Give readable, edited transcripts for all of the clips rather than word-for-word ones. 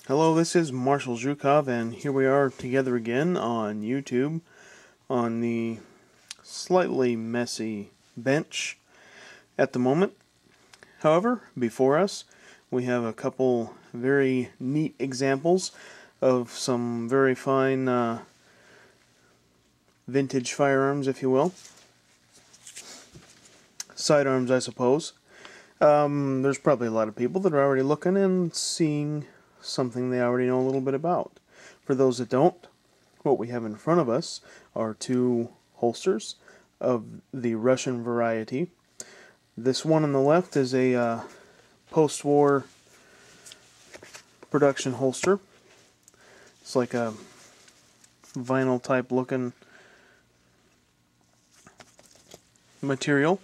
Hello, this is Marshall Zhukov, and here we are together again on YouTube on the slightly messy bench at the moment. However, before us, we have a couple very neat examples of some very fine vintage firearms, if you will. Sidearms, I suppose. There's probably a lot of people that are already looking and seeing something they already know a little bit about. For those that don't, what we have in front of us are two holsters of the Russian variety. This one on the left is a post-war production holster. It's like a vinyl type looking material.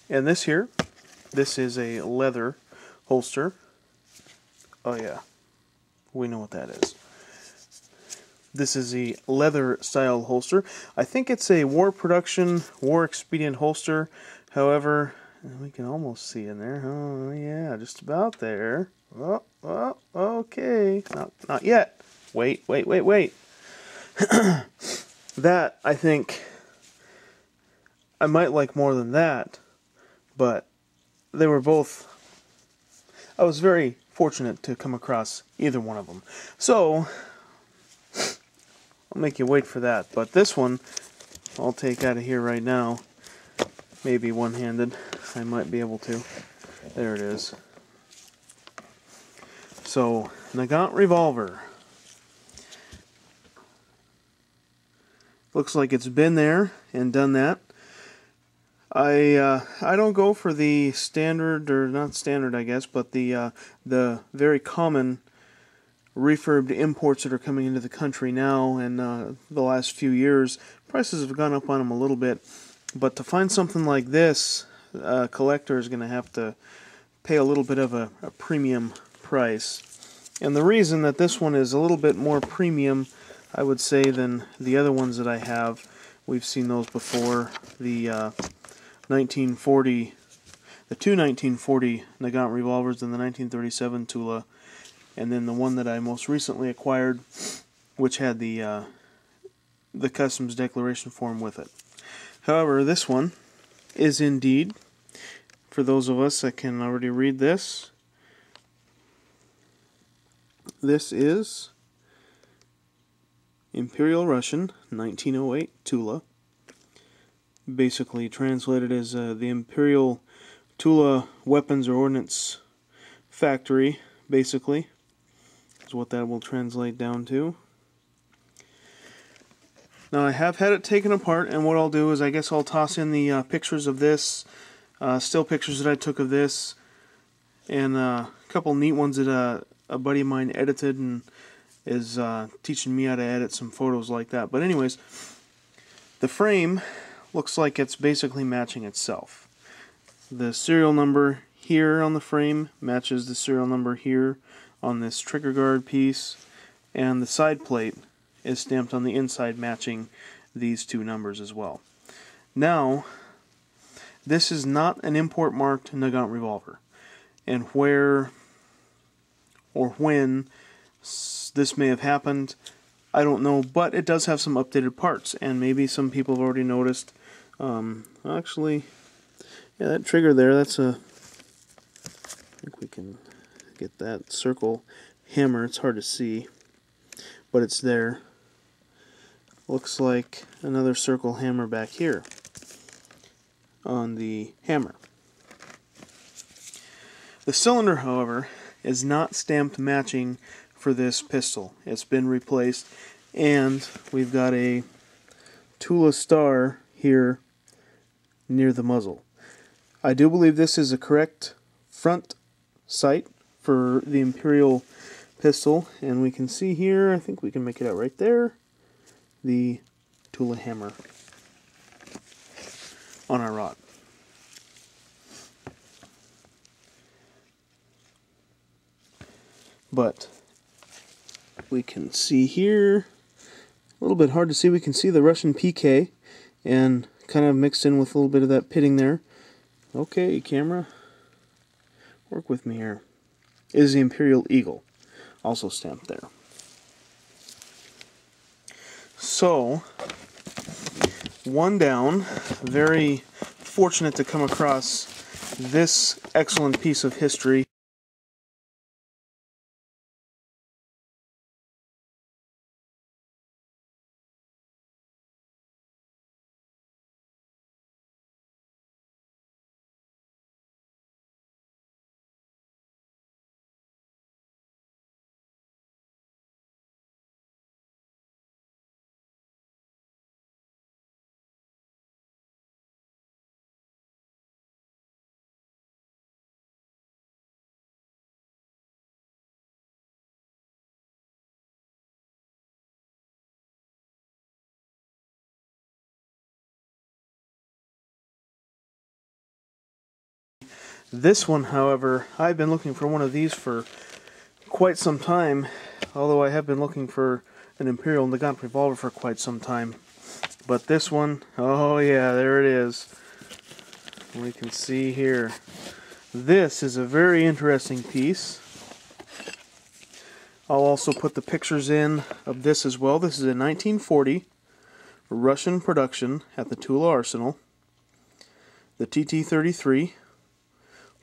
And this is a leather holster. Oh yeah, we know what that is. This is a leather style holster. I think it's a war production, war expedient holster. However, we can almost see in there. Oh yeah, just about there. Oh, okay. Not yet. Wait. That, I think, I might like more than that, but they were both, I was very fortunate to come across either one of them. So, I'll make you wait for that. But this one, I'll take out of here right now. Maybe one-handed. I might be able to. There it is. So, Nagant revolver. Looks like it's been there and done that. I don't go for the standard, or not standard I guess, but the very common refurbed imports that are coming into the country now, and the last few years prices have gone up on them a little bit. But to find something like this, a collector is going to have to pay a little bit of a premium price. And the reason that this one is a little bit more premium, I would say, than the other ones that I have, we've seen those before, the 1940, the two 1940 Nagant revolvers and the 1937 Tula, and then the one that I most recently acquired, which had the customs declaration form with it. However, this one is indeed, for those of us that can already read this, this is Imperial Russian 1908 Tula. Basically translated as the Imperial Tula Weapons or Ordnance Factory, basically, is what that will translate down to. Now I have had it taken apart, and what I'll do is I guess I'll toss in the pictures of this, still pictures that I took of this, and a couple neat ones that a buddy of mine edited and is teaching me how to edit some photos like that. But anyways, the frame looks like it's basically matching itself. The serial number here on the frame matches the serial number here on this trigger guard piece, and the side plate is stamped on the inside matching these two numbers as well. Now, this is not an import marked Nagant revolver, and where or when this may have happened, I don't know, but it does have some updated parts, and maybe some people have already noticed. Actually, yeah, that trigger there, that's a, I think we can get that circle hammer. It's hard to see, but it's there. Looks like another circle hammer back here on the hammer. The cylinder, however, is not stamped matching for this pistol. It's been replaced, and we've got a Tula star here near the muzzle. I do believe this is a correct front sight for the Imperial pistol, and we can see here, I think we can make it out right there, the Tula hammer on our rod. But we can see here, a little bit hard to see, we can see the Russian PK, and kind of mixed in with a little bit of that pitting there. Okay, camera, work with me here. Is the Imperial Eagle also stamped there. So, one down. Very fortunate to come across this excellent piece of history. This one, however, I've been looking for one of these for quite some time, although I have been looking for an Imperial Nagant revolver for quite some time. But this one, oh yeah, there it is. We can see here. This is a very interesting piece. I'll also put the pictures in of this as well. This is a 1940 Russian production at the Tula arsenal. The TT33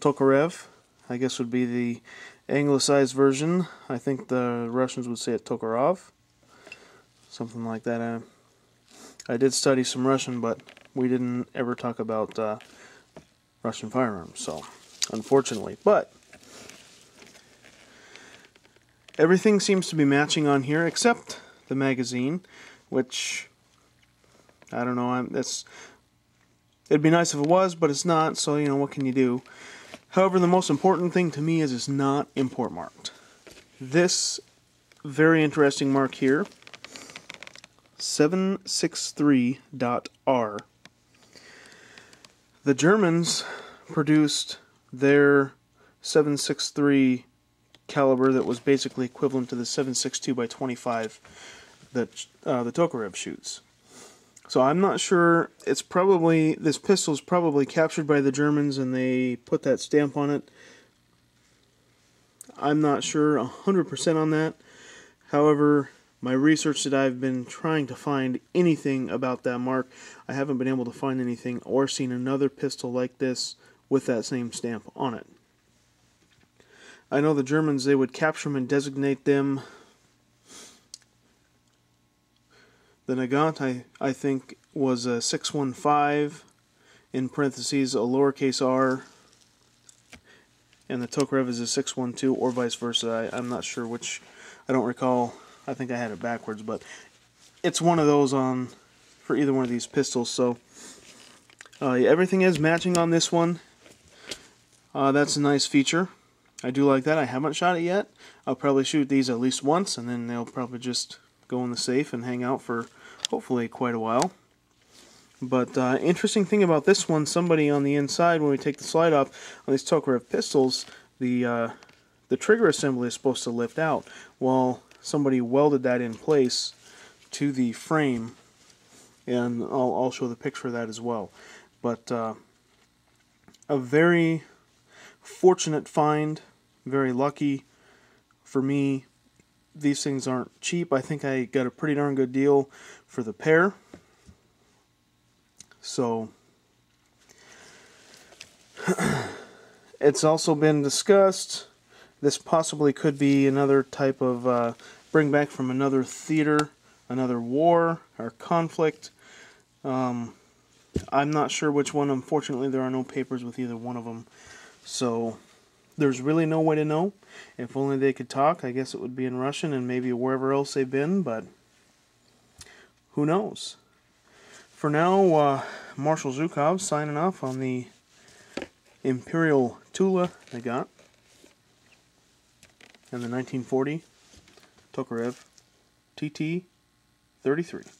Tokarev, I guess would be the anglicized version. I think the Russians would say it Tokarov. Something like that. I did study some Russian, but we didn't ever talk about Russian firearms, so unfortunately. But everything seems to be matching on here except the magazine, which I don't know. It'd be nice if it was, but it's not. So you know, what can you do? However, the most important thing to me is it's not import marked. This very interesting mark here, 763.R. The Germans produced their 763 caliber that was basically equivalent to the 762 by 25 that the Tokarev shoots. So I'm not sure. It's probably, this pistol is probably captured by the Germans and they put that stamp on it. I'm not sure 100% on that. However, my research that I've been trying to find anything about that mark, I haven't been able to find anything or seen another pistol like this with that same stamp on it. I know the Germans, they would capture them and designate them. The Nagant, I think, was a 615, in parentheses, a lowercase r, and the Tokarev is a 612, or vice versa. I'm not sure which, I don't recall. I think I had it backwards, but it's one of those for either one of these pistols. So everything is matching on this one. That's a nice feature. I do like that. I haven't shot it yet. I'll probably shoot these at least once, and then they'll probably just go in the safe and hang out for hopefully quite a while. But interesting thing about this one, somebody on the inside, when we take the slide off on these Tokarev pistols, the trigger assembly is supposed to lift out. Well, somebody welded that in place to the frame, and I'll show the picture of that as well. But a very fortunate find, very lucky for me. These things aren't cheap. I think I got a pretty darn good deal for the pair. So it's also been discussed, this possibly could be another type of bring back from another theater, another war or conflict. I'm not sure which one. Unfortunately, there are no papers with either one of them. So there's really no way to know. If only they could talk, I guess it would be in Russian and maybe wherever else they've been, but who knows? For now, Marshal Zhukov signing off on the Imperial Tula Nagant and the 1940 Tokarev TT33.